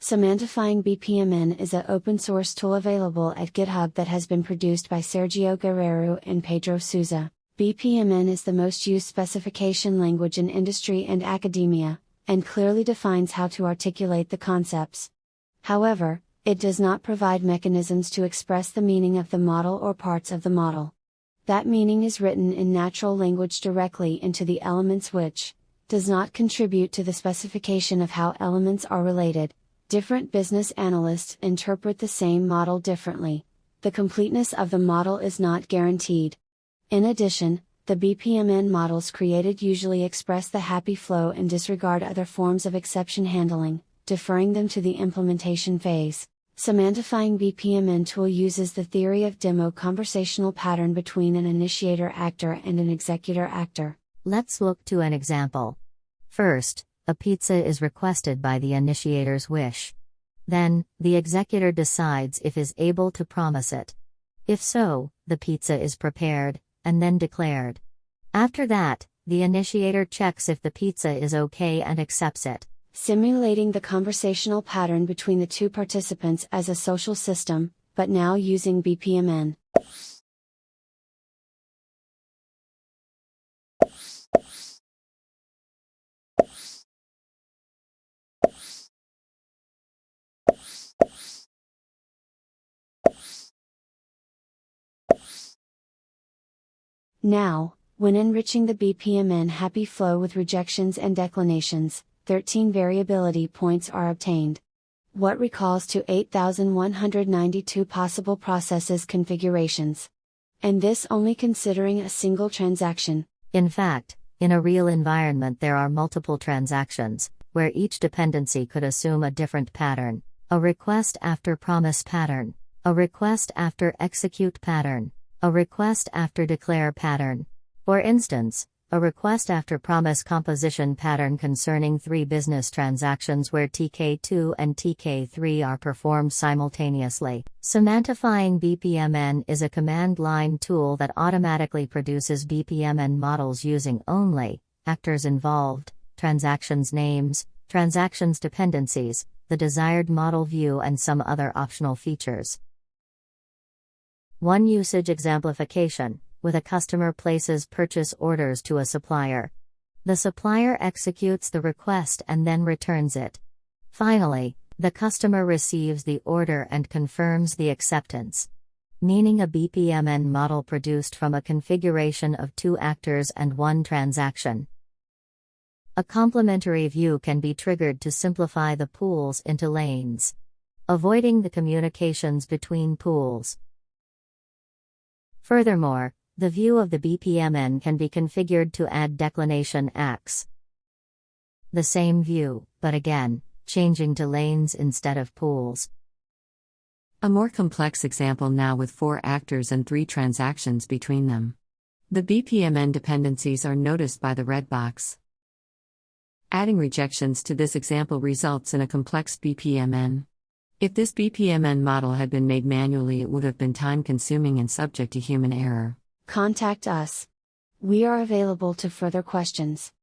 Semantifying BPMN is an open-source tool available at GitHub that has been produced by Sergio Guerrero and Pedro Souza. BPMN is the most used specification language in industry and academia, and clearly defines how to articulate the concepts. However, it does not provide mechanisms to express the meaning of the model or parts of the model. That meaning is written in natural language directly into the elements, which does not contribute to the specification of how elements are related. Different business analysts interpret the same model differently. The completeness of the model is not guaranteed. In addition, the BPMN models created usually express the happy flow and disregard other forms of exception handling, deferring them to the implementation phase. Semantifying BPMN tool uses the theory of demo conversational pattern between an initiator actor and an executor actor. Let's look to an example. First, a pizza is requested by the initiator's wish. Then, the executor decides if is able to promise it. If so, the pizza is prepared, and then declared. After that, the initiator checks if the pizza is okay and accepts it. Simulating the conversational pattern between the two participants as a social system, but now using BPMN. Now, when enriching the BPMN happy flow with rejections and declinations, 13 variability points are obtained. What recalls to 8,192 possible processes configurations. And this only considering a single transaction. In fact, in a real environment there are multiple transactions, where each dependency could assume a different pattern. A request after promise pattern. A request after execute pattern. A request after declare pattern. For instance, a request after promise composition pattern concerning 3 business transactions where TK2 and TK3 are performed simultaneously. Semantifying BPMN is a command line tool that automatically produces BPMN models using only actors involved, transactions names, transactions dependencies, the desired model view, and some other optional features. One usage exemplification, with a customer places purchase orders to a supplier. The supplier executes the request and then returns it. Finally, the customer receives the order and confirms the acceptance. Meaning a BPMN model produced from a configuration of 2 actors and 1 transaction. A complementary view can be triggered to simplify the pools into lanes, avoiding the communications between pools. Furthermore, the view of the BPMN can be configured to add declination acts. The same view, but again, changing to lanes instead of pools. A more complex example now with 4 actors and 3 transactions between them. The BPMN dependencies are noticed by the red box. Adding rejections to this example results in a complex BPMN. If this BPMN model had been made manually, it would have been time-consuming and subject to human error. Contact us. We are available to further questions.